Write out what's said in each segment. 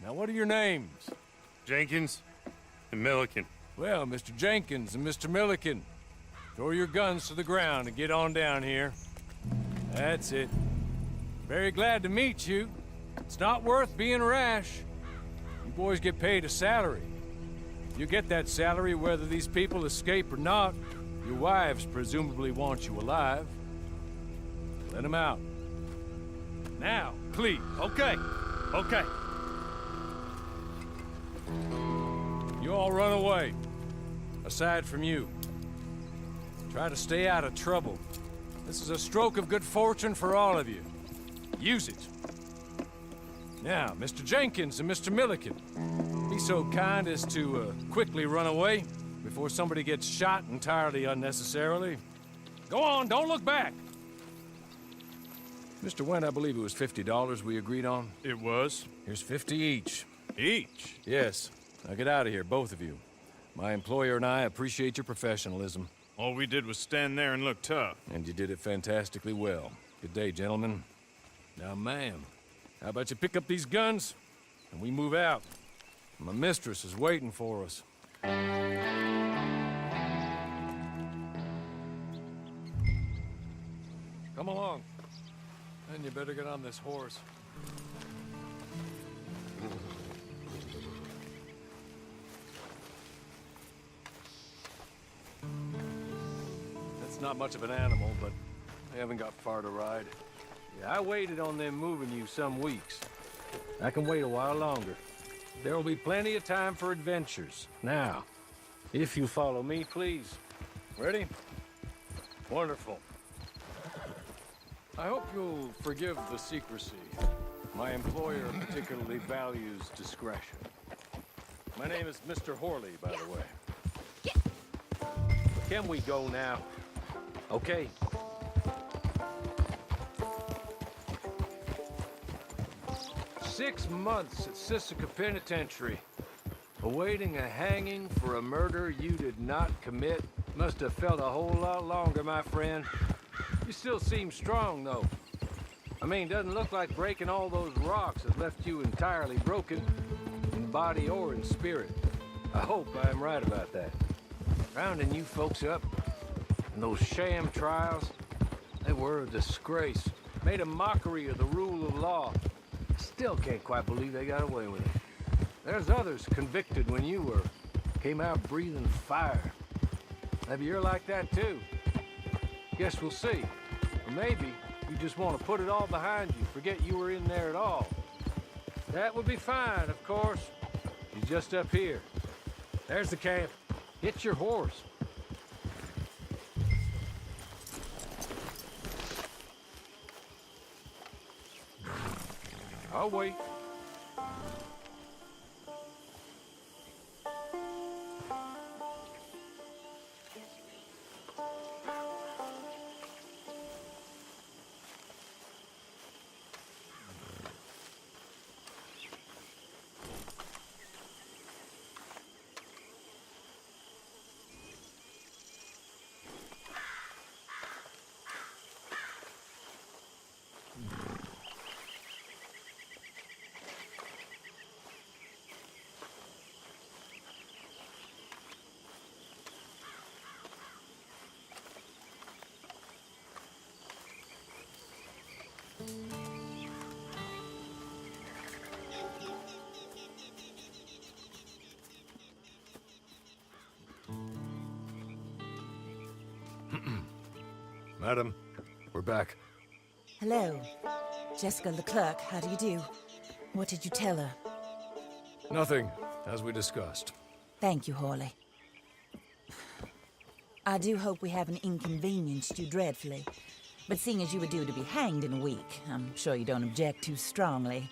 Now, what are your names? Jenkins and Milliken. Well, Mr. Jenkins and Mr. Milliken, throw your guns to the ground and get on down here. That's it. Very glad to meet you. It's not worth being rash. You boys get paid a salary. You get that salary whether these people escape or not. Your wives presumably want you alive. Let them out. Now, please. Okay. You all run away. Aside from you. Try to stay out of trouble. This is a stroke of good fortune for all of you. Use it. Now, Mr. Jenkins and Mr. Milliken, be so kind as to quickly run away before somebody gets shot entirely unnecessarily. Go on, don't look back. Mr. Wendt, I believe it was $50 we agreed on. It was. Here's 50 each. Each? Yes. Now get out of here, both of you. My employer and I appreciate your professionalism. All we did was stand there and look tough. And you did it fantastically well. Good day, gentlemen. Now, ma'am, how about you pick up these guns and we move out? My mistress is waiting for us. Come along. And you better get on this horse. That's not much of an animal, but they haven't got far to ride. Yeah, I waited on them moving you some weeks. I can wait a while longer. There will be plenty of time for adventures. Now, if you follow me, please. Ready? Wonderful. I hope you'll forgive the secrecy. My employer particularly values discretion. My name is Mr. Horley, by the way. Can we go now? Okay. "6 months at Sisika Penitentiary, awaiting a hanging for a murder you did not commit. Must have felt a whole lot longer, my friend. You still seem strong, though. I mean, doesn't look like breaking all those rocks has left you entirely broken, in body or in spirit. I hope I'm right about that. Rounding you folks up, and those sham trials, they were a disgrace. Made a mockery of the rule of law. Still can't quite believe they got away with it. There's others convicted when you were. Came out breathing fire. Maybe you're like that too. Guess we'll see. Or maybe you just want to put it all behind you, forget you were in there at all. That would be fine, of course. You're just up here. There's the camp. Hit your horse. I'll wait. Madam, we're back. Hello. Jessica Leclerc, how do you do? What did you tell her? Nothing, as we discussed. Thank you, Horley. I do hope we haven't inconvenienced you dreadfully. But seeing as you were due to be hanged in a week, I'm sure you don't object too strongly.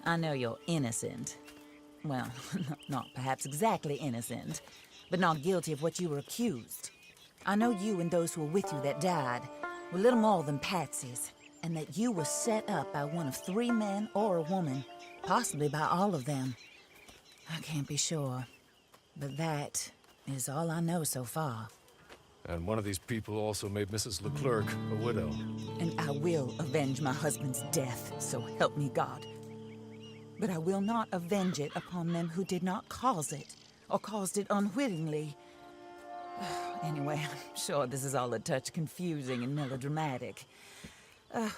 I know you're innocent. Well, not perhaps exactly innocent, but not guilty of what you were accused. I know you and those who were with you that died were little more than patsies, and that you were set up by one of 3 men or a woman, possibly by all of them. I can't be sure, but that is all I know so far. And one of these people also made Mrs. Leclerc a widow. And I will avenge my husband's death, so help me God. but I will not avenge it upon them who did not cause it, or caused it unwittingly. Anyway, I'm sure this is all a touch confusing and melodramatic.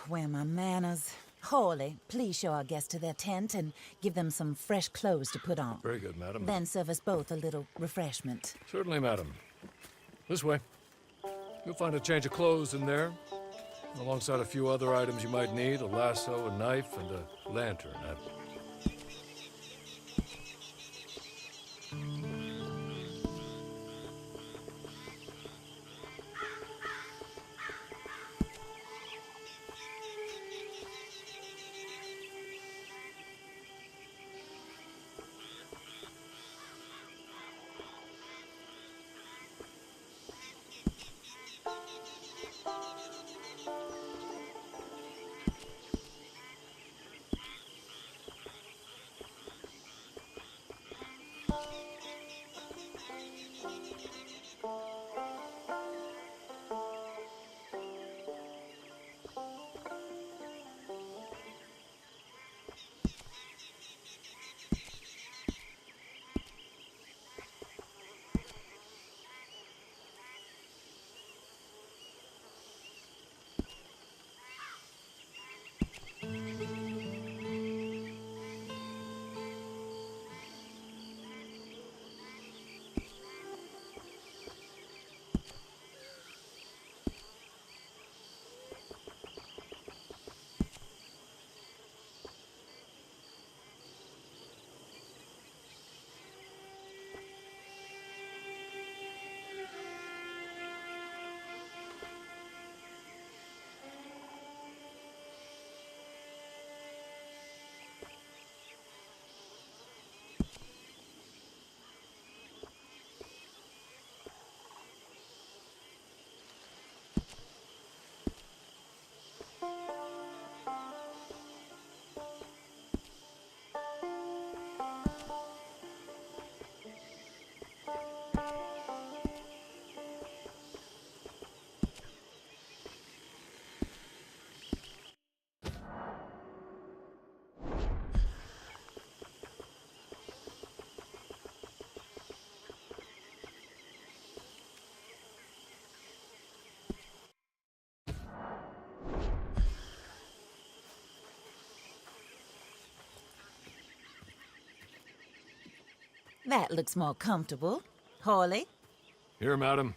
Where are my manners? Hawley, please show our guests to their tent and give them some fresh clothes to put on. Very good, madam. Then serve us both a little refreshment. Certainly, madam. This way. You'll find a change of clothes in there, alongside a few other items you might need, a lasso, a knife, and a lantern. That looks more comfortable. Hawley, Here, madam.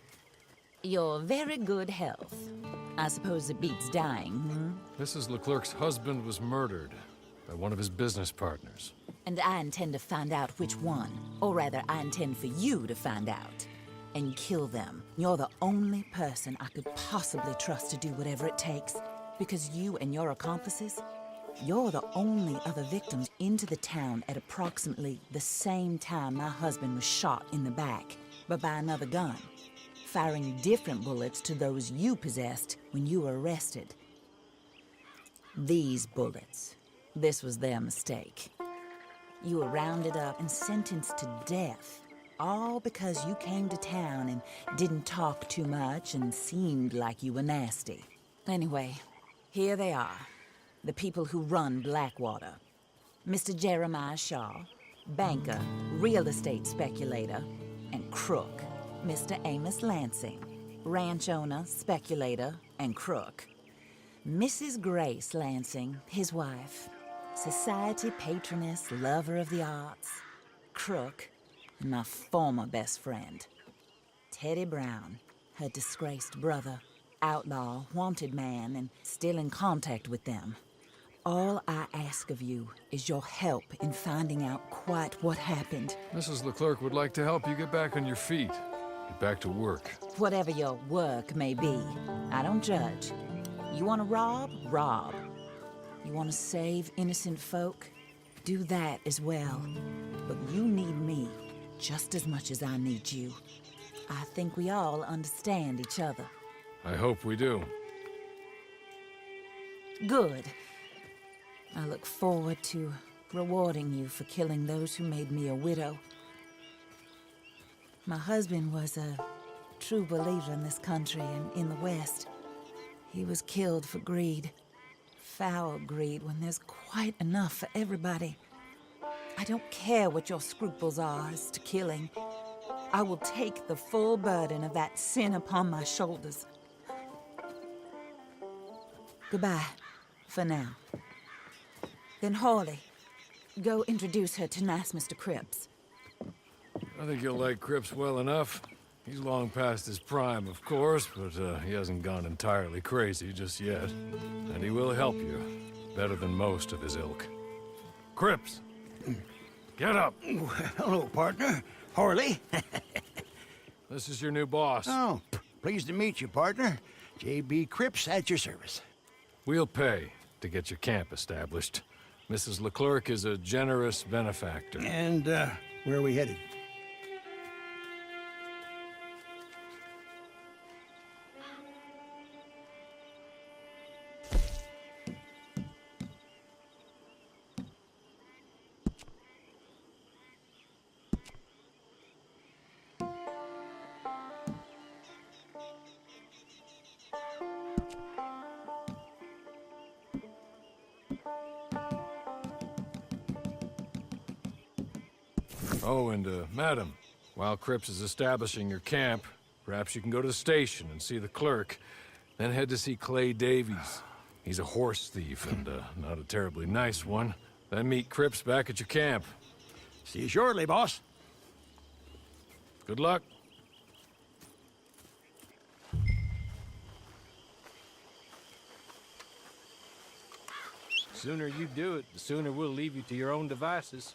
you're very good health. I suppose it beats dying, hmm? Mrs. Leclerc's husband was murdered by one of his business partners. And I intend to find out which one. Or rather, I intend for you to find out. And kill them. You're the only person I could possibly trust to do whatever it takes. Because you and your accomplices, you're the only other victims into the town at approximately the same time my husband was shot in the back, but by another gun, firing different bullets to those you possessed when you were arrested. These bullets, this was their mistake. You were rounded up and sentenced to death, all because you came to town and didn't talk too much and seemed like you were nasty. Anyway, here they are. The people who run Blackwater. Mr. Jeremiah Shaw, banker, real estate speculator, and crook. Mr. Amos Lansing, ranch owner, speculator, and crook. Mrs. Grace Lansing, his wife, society patroness, lover of the arts, crook, and my former best friend. Teddy Brown, her disgraced brother, outlaw, wanted man, and still in contact with them. All I ask of you is your help in finding out quite what happened. Mrs. Leclerc would like to help you get back on your feet. Get back to work. Whatever your work may be, I don't judge. You want to rob? Rob. You want to save innocent folk? Do that as well. But you need me just as much as I need you. I think we all understand each other. I hope we do. Good. I look forward to rewarding you for killing those who made me a widow. My husband was a true believer in this country and in the West. He was killed for greed. Foul greed when there's quite enough for everybody. I don't care what your scruples are as to killing. I will take the full burden of that sin upon my shoulders. Goodbye, for now. Then Hawley, go introduce her to nice Mr. Cripps. I think you'll like Cripps well enough. He's long past his prime, of course, but he hasn't gone entirely crazy just yet. And he will help you, better than most of his ilk. Cripps! Get up! Hello, partner. Harley. This is your new boss. Oh, pleased to meet you, partner. J.B. Cripps at your service. We'll pay to get your camp established. Mrs. Leclerc is a generous benefactor. And, where are we headed? Oh, and, madam, while Cripps is establishing your camp, perhaps you can go to the station and see the clerk, then head to see Clay Davies. He's a horse thief and, not a terribly nice one. Then meet Cripps back at your camp. See you shortly, boss. Good luck. The sooner you do it, the sooner we'll leave you to your own devices.